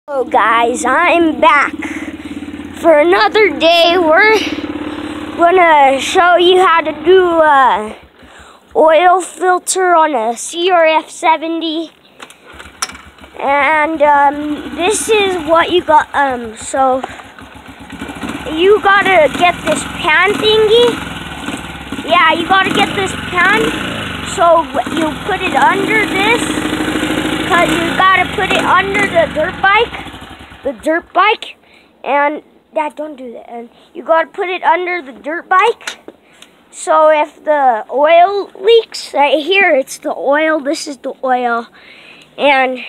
Hello guys, I'm back for another day. We're gonna show you how to do a oil filter on a crf70, and this is what you got. So you gotta get this pan thingy. Yeah, you gotta get this pan. So you put it under this, because you gotta put it under the dirt bike, and Dad, don't do that. And you gotta put it under the dirt bike. So if the oil leaks, right here, it's the oil. This is the oil, and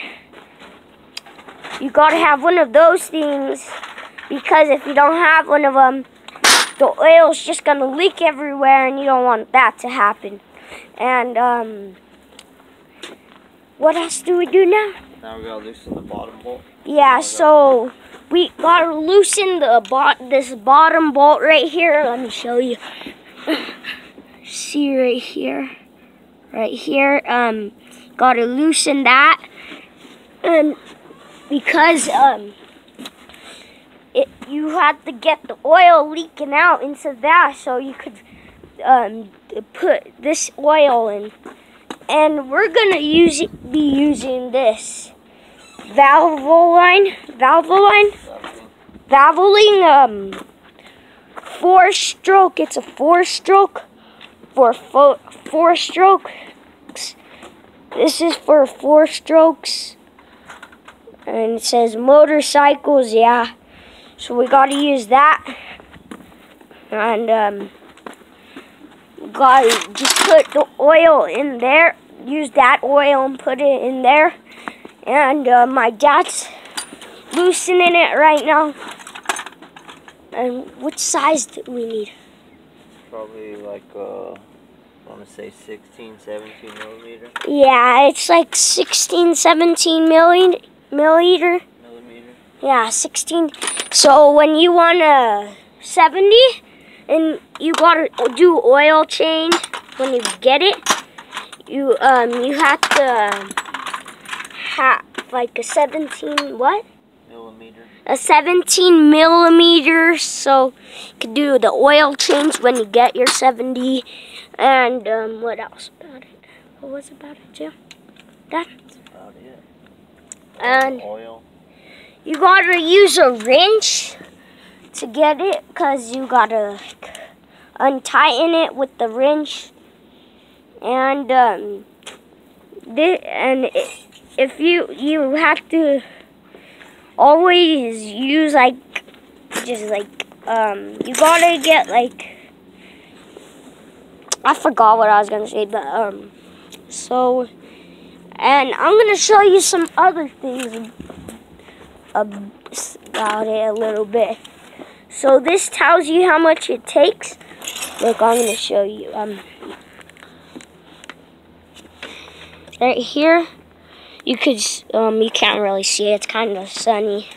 you gotta have one of those things, because if you don't have one of them, the oil's just gonna leak everywhere, and you don't want that to happen. And what else do we do now? Now we gotta loosen the bottom bolt. Yeah, so we gotta loosen this bottom bolt right here. Let me show you. See right here, gotta loosen that, and because you have to get the oil leaking out into that, so you could put this oil in. And we're gonna be using this Valvoline 4-stroke. It's a 4-stroke for 4 strokes. This is for 4 strokes, and it says motorcycles. Yeah, so we gotta use that, and gotta just put the oil in there. Use that oil and put it in there. And my dad's loosening it right now. And which size do we need? Probably like I want to say 16, 17 millimeter. Yeah, it's like 16, 17 millimeter. Yeah, 16. So when you want a 70, and you gotta do oil change when you get it, you have to have like a 17 what? Millimeter. A 17 millimeter, so you can do the oil change when you get your 70. And what else about it? What was about it, Jim? That's about it. And oil. You gotta use a wrench to get it, because you gotta untighten it with the wrench. And if you have to always use you gotta get I forgot what I was gonna say, but so, and I'm gonna show you some other things about it a little bit. So this tells you how much it takes. Look, I'm going to show you. Right here, you can't really see it. It's kind of sunny.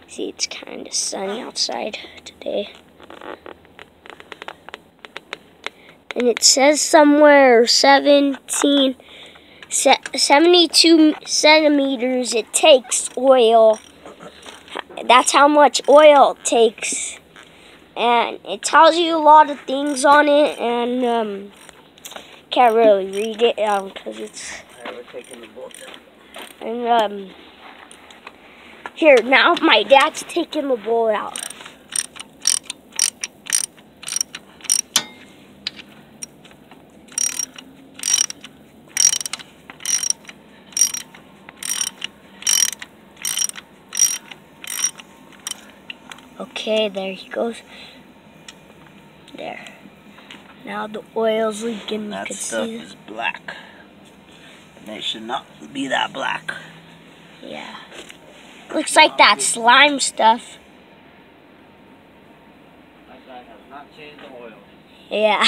See, it's kind of sunny outside today. And it says somewhere 72 centimeters it takes oil. That's how much oil it takes, and it tells you a lot of things on it, and can't really read it because it's. We're taking the bolt out. And here now, my dad's taking the bolt out. Okay, there he goes. There. Now the oil's leaking. That stuff is black. And it should not be that black. Yeah. Looks like that slime stuff. That guy has not changed the oil. Yeah.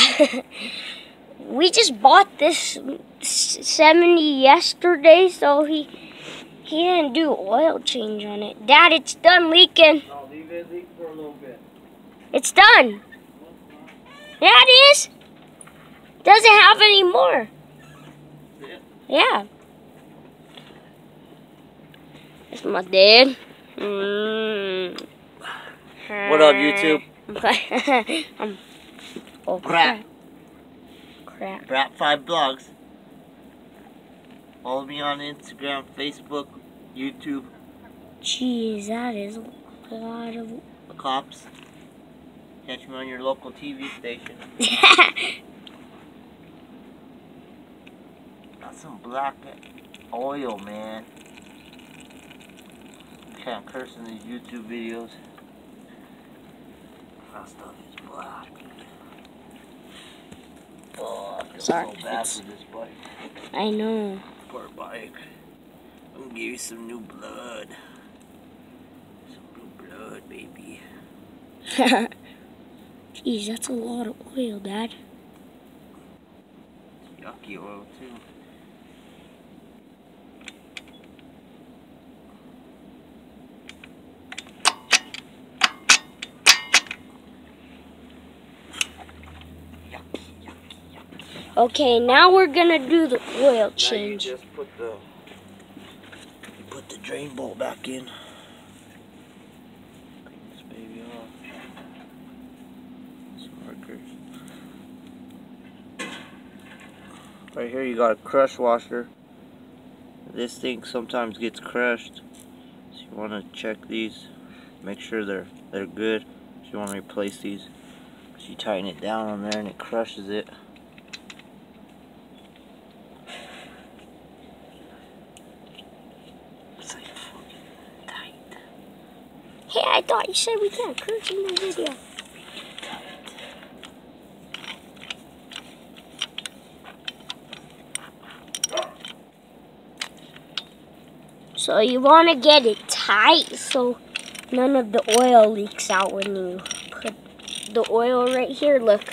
We just bought this 70 yesterday, so he didn't do oil change on it. Dad, it's done leaking. No, leave it leak for a little bit. It's done. Yeah, it is. Doesn't have any more. That's it? Yeah. That's my dad. What up, YouTube? Oh, Crap. Crap. Crap5 blogs. Follow me on Instagram, Facebook, YouTube. Jeez, that is a lot of... Cops. Catch me on your local TV station. Got some black oil, man. You can't curse in these YouTube videos. That stuff is black. Oh, I feel Sorry, so bad for this bike. I know. Poor bike. I'm gonna give you some new blood. Some new blood, baby. Jeez, that's a lot of oil, Dad. Yucky oil, too. Okay, now we're gonna do the oil change. Now you just put the drain bolt back in. Clean this baby off. Some markers. Right here you got a crush washer. This thing sometimes gets crushed, so you want to check these. Make sure they're good. So you want to replace these. So you tighten it down on there and it crushes it. Hey, I thought you said we can't curse in the video. So you want to get it tight so none of the oil leaks out when you put the oil right here. Look.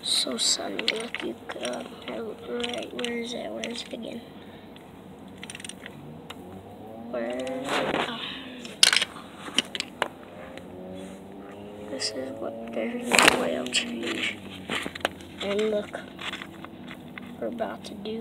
So sunny. Look, you could, right, where is it? Where is it again? This is what there's the oil change. And look, we're about to do